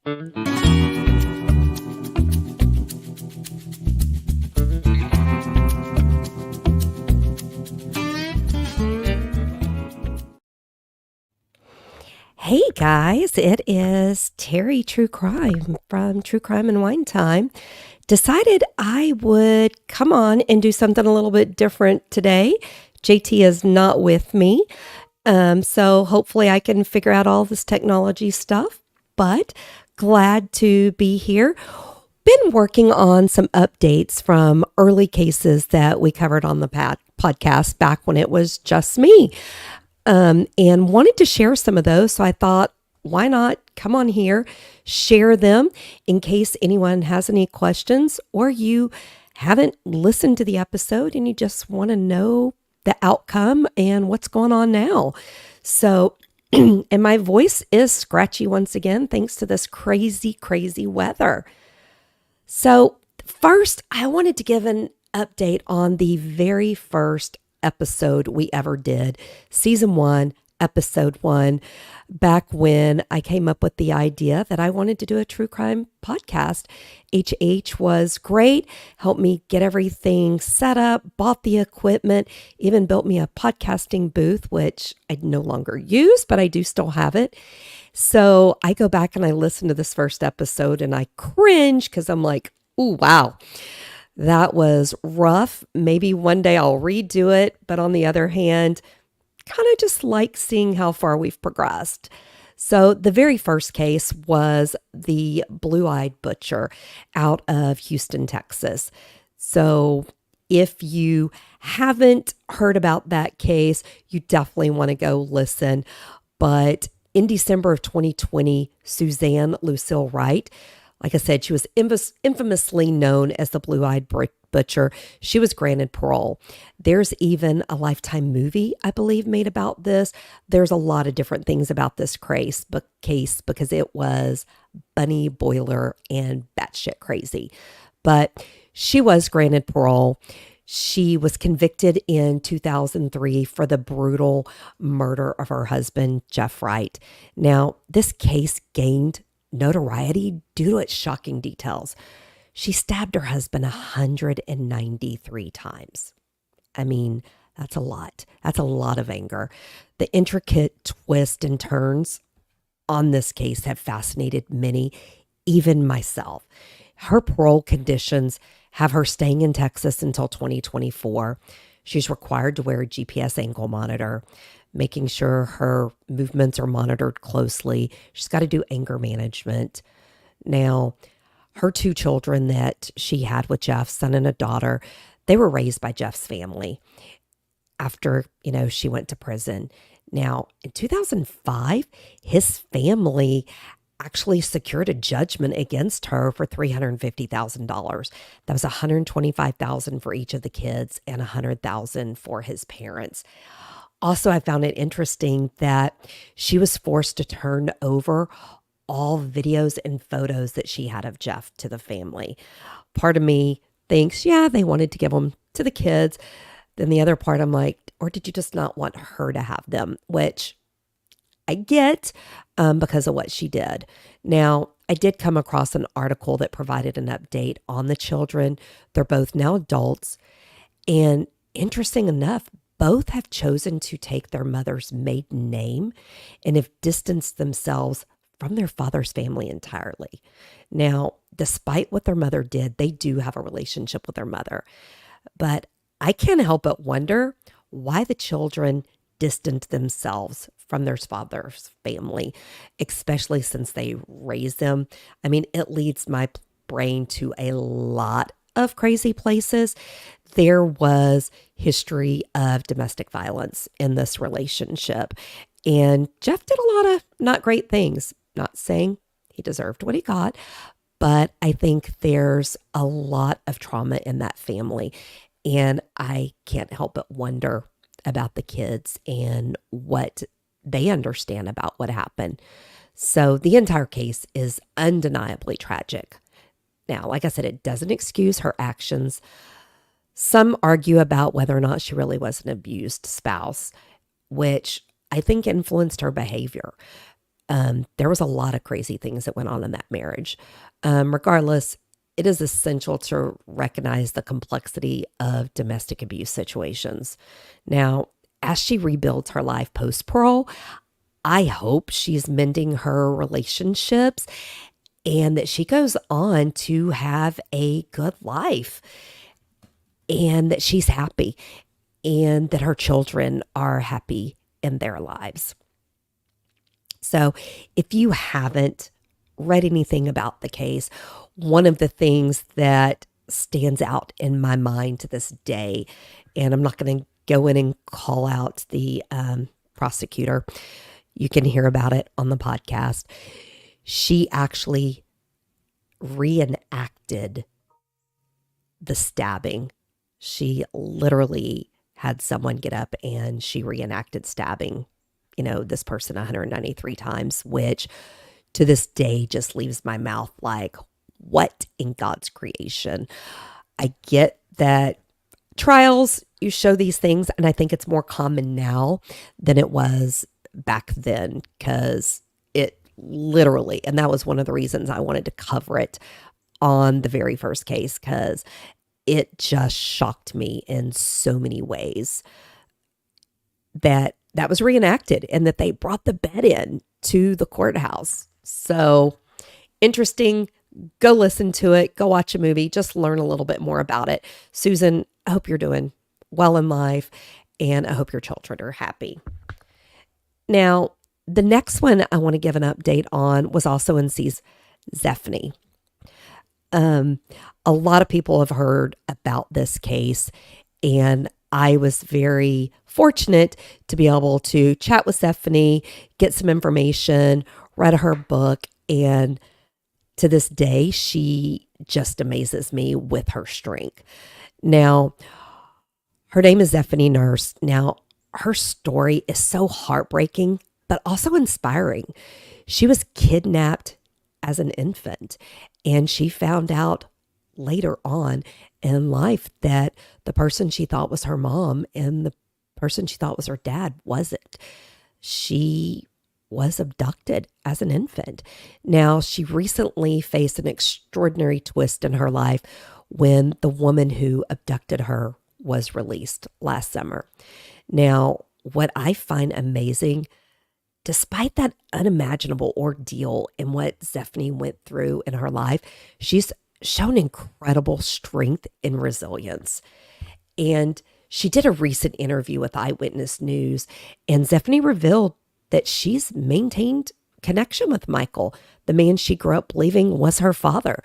Hey guys, it is Teri True Crime from True Crime and Wine Time. Decided I would come on and do something a little bit different today. JT is not with me, so hopefully I can figure out all this technology stuff, but glad to be here. Been working on some updates from early cases that we covered on the podcast back when it was just me. And wanted to share some of those. So I thought, why not come on here, share them in case anyone has any questions or you haven't listened to the episode and you just want to know the outcome and what's going on now. So, and my voice is scratchy once again, thanks to this crazy, crazy weather. So first, I wanted to give an update on the very first episode we ever did, season 1, episode 1, back when I came up with the idea that I wanted to do a true crime podcast. HH was great, helped me get everything set up, bought the equipment, even built me a podcasting booth, which I no longer use, but I do still have it. So I go back and I listen to this first episode and I cringe because I'm like, ooh, wow. That was rough. Maybe one day I'll redo it. But on the other hand, kind of just like seeing how far we've progressed. So the very first case was the blue-eyed butcher out of Houston, Texas. So if you haven't heard about that case, you definitely want to go listen. But in December of 2020, Suzanne Lucille Wright, like I said, she was infamously known as the blue-eyed butcher. She was granted parole. There's even a Lifetime movie, I believe, made about this. There's a lot of different things about this case because it was bunny boiler and batshit crazy. But she was granted parole. She was convicted in 2003 for the brutal murder of her husband, Jeff Wright. Now, this case gained notoriety due to its shocking details. She stabbed her husband 193 times. I mean, that's a lot. That's a lot of anger. The intricate twists and turns on this case have fascinated many, even myself. Her parole conditions have her staying in Texas until 2024. She's required to wear a GPS ankle monitor, making sure her movements are monitored closely. She's got to do anger management. Now, her 2 children that she had with Jeff, son and a daughter, they were raised by Jeff's family after, she went to prison. Now, in 2005, his family actually secured a judgment against her for $350,000. That was $125,000 for each of the kids and $100,000 for his parents. Also, I found it interesting that she was forced to turn over all videos and photos that she had of Jeff to the family. Part of me thinks, yeah, they wanted to give them to the kids. Then the other part, I'm like, or did you just not want her to have them? Which I get because of what she did. Now, I did come across an article that provided an update on the children. They're both now adults. And interesting enough, both have chosen to take their mother's maiden name and have distanced themselves from their father's family entirely. Now, despite what their mother did, they do have a relationship with their mother. But I can't help but wonder why the children distanced themselves from their father's family, especially since they raised them. I mean, it leads my brain to a lot of crazy places. There was history of domestic violence in this relationship. And Jeff did a lot of not great things. Not saying he deserved what he got, but I think there's a lot of trauma in that family. And I can't help but wonder about the kids and what they understand about what happened. So the entire case is undeniably tragic. Now, like I said, it doesn't excuse her actions. Some argue about whether or not she really was an abused spouse, which I think influenced her behavior. There was a lot of crazy things that went on in that marriage. Regardless, it is essential to recognize the complexity of domestic abuse situations. Now, as she rebuilds her life post parole, I hope she's mending her relationships and that she goes on to have a good life and that she's happy and that her children are happy in their lives. So if you haven't read anything about the case, one of the things that stands out in my mind to this day, and I'm not going to go in and call out the prosecutor, you can hear about it on the podcast. She actually reenacted the stabbing. She literally had someone get up and she reenacted stabbing, this person 193 times, which to this day just leaves my mouth like, what in God's creation? I get that trials, you show these things, and I think it's more common now than it was back then, because it literally, and that was one of the reasons I wanted to cover it on the very first case, because it just shocked me in so many ways that was reenacted and that they brought the bed in to the courthouse. So interesting. Go listen to it. Go watch a movie. Just learn a little bit more about it. Susan, I hope you're doing well in life, and I hope your children are happy. Now, the next one I want to give an update on was also in Zephany. A lot of people have heard about this case, and I was very fortunate to be able to chat with Zephany, get some information, read her book, and to this day, she just amazes me with her strength. Now, her name is Zephany Nurse. Now, her story is so heartbreaking, but also inspiring. She was kidnapped as an infant, and she found out later on in life that the person she thought was her mom and the person she thought was her dad wasn't. She was abducted as an infant. Now, she recently faced an extraordinary twist in her life when the woman who abducted her was released last summer. Now, what I find amazing, despite that unimaginable ordeal and what Zephany went through in her life, she's shown incredible strength and resilience. And she did a recent interview with Eyewitness News, and Zephany revealed that she's maintained connection with Michael, the man she grew up believing was her father.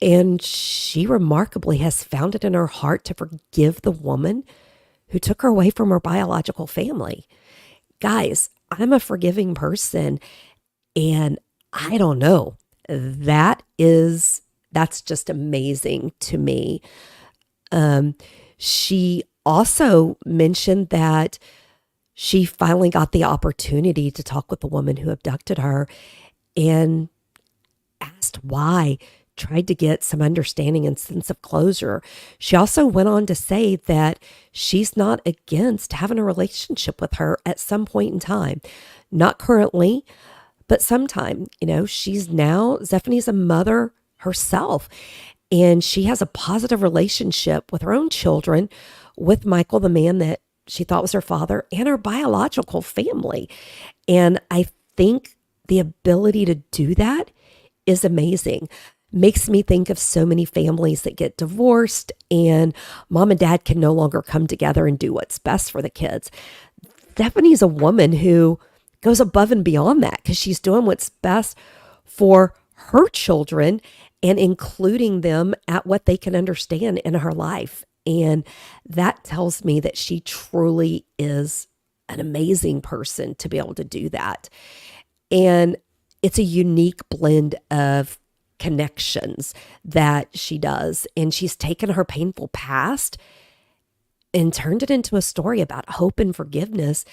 And she remarkably has found it in her heart to forgive the woman who took her away from her biological family. Guys, I'm a forgiving person, and I don't know. That's just amazing to me. She also mentioned that she finally got the opportunity to talk with the woman who abducted her and asked why, tried to get some understanding and sense of closure. She also went on to say that she's not against having a relationship with her at some point in time. Not currently, but sometime. Zephany's a mother herself, and she has a positive relationship with her own children, with Michael, the man that she thought was her father, and her biological family. And I think the ability to do that is amazing. Makes me think of so many families that get divorced and mom and dad can no longer come together and do what's best for the kids. Zephany's a woman who goes above and beyond that because she's doing what's best for her children and including them at what they can understand in her life. And that tells me that she truly is an amazing person to be able to do that. And it's a unique blend of connections that she does. And she's taken her painful past and turned it into a story about hope and forgiveness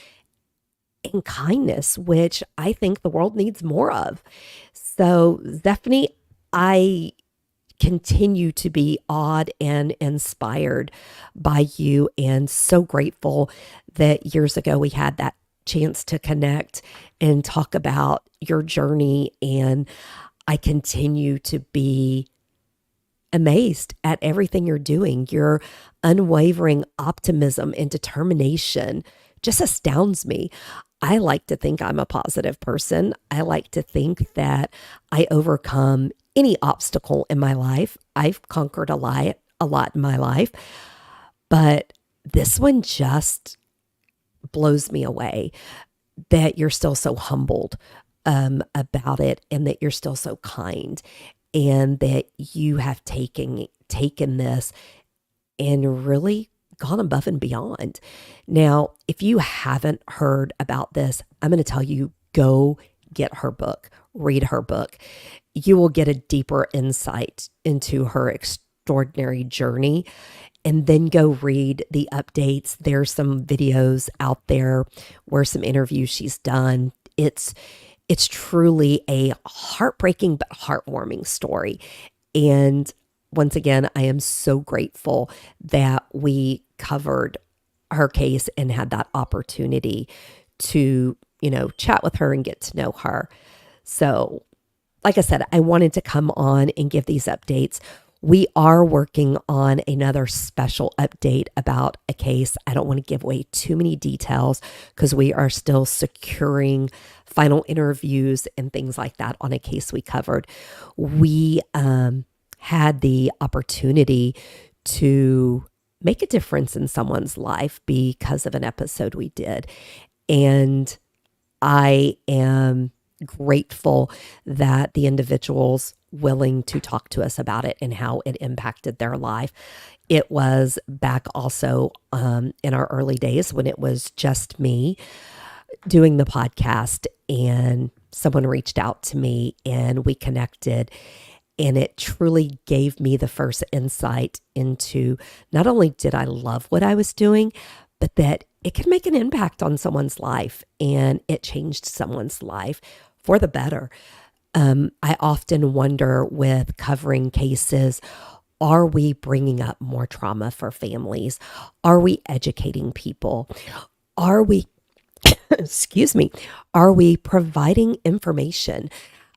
and kindness, which I think the world needs more of. So, Zephany, I continue to be awed and inspired by you, and so grateful that years ago we had that chance to connect and talk about your journey. And I continue to be amazed at everything you're doing. Your unwavering optimism and determination just astounds me. I like to think I'm a positive person. I like to think that I overcome any obstacle in my life. I've conquered a lot in my life, but this one just blows me away that you're still so humbled about it, and that you're still so kind, and that you have taken this and really gone above and beyond. Now, if you haven't heard about this, I'm going to tell you, go get her book, read her book. You will get a deeper insight into her extraordinary journey, and then go read the updates. There's some videos out there where some interviews she's done. It's truly a heartbreaking but heartwarming story. And once again, I am so grateful that we covered her case and had that opportunity to, chat with her and get to know her. So, like I said, I wanted to come on and give these updates. We are working on another special update about a case. I don't want to give away too many details because we are still securing final interviews and things like that on a case we covered. We had the opportunity to make a difference in someone's life because of an episode we did. And I am grateful that the individuals willing to talk to us about it and how it impacted their life. It was back also in our early days when it was just me doing the podcast, and someone reached out to me and we connected, and it truly gave me the first insight into not only did I love what I was doing, but that it could make an impact on someone's life, and it changed someone's life for the better. I often wonder with covering cases, are we bringing up more trauma for families? Are we educating people? Are we, are we providing information?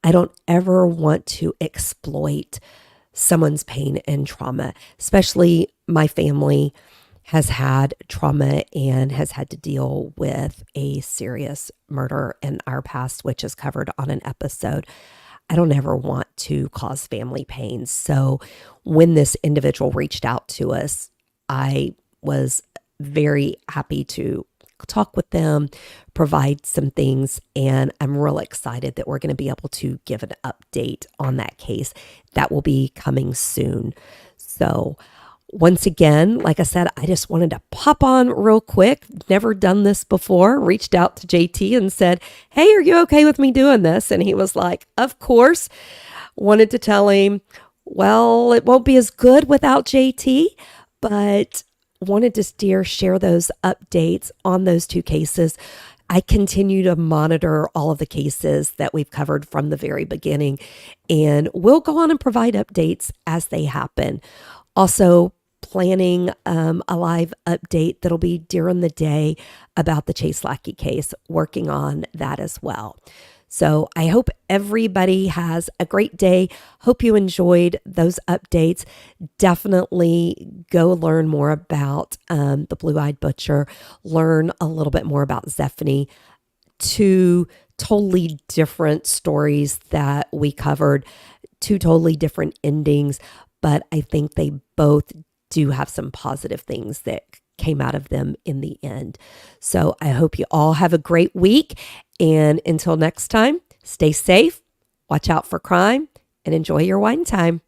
I don't ever want to exploit someone's pain and trauma, especially my family has had trauma and has had to deal with a serious murder in our past, which is covered on an episode. I don't ever want to cause family pain. So when this individual reached out to us, I was very happy to talk with them, provide some things, and I'm real excited that we're going to be able to give an update on that case. That will be coming soon. So once again, like I said, I just wanted to pop on real quick. Never done this before. Reached out to JT and said, hey, are you okay with me doing this? And he was like, of course. Wanted to tell him, well, it won't be as good without JT, but wanted to share those updates on those two cases. I continue to monitor all of the cases that we've covered from the very beginning, and we'll go on and provide updates as they happen. Also, planning a live update that'll be during the day about the Chase Lackey case, working on that as well. So I hope everybody has a great day. Hope you enjoyed those updates. Definitely go learn more about the Blue-Eyed Butcher. Learn a little bit more about Zephany. Two totally different stories that we covered, two totally different endings, but I think they both do have some positive things that came out of them in the end. So I hope you all have a great week. And until next time, stay safe, watch out for crime, and enjoy your wine time.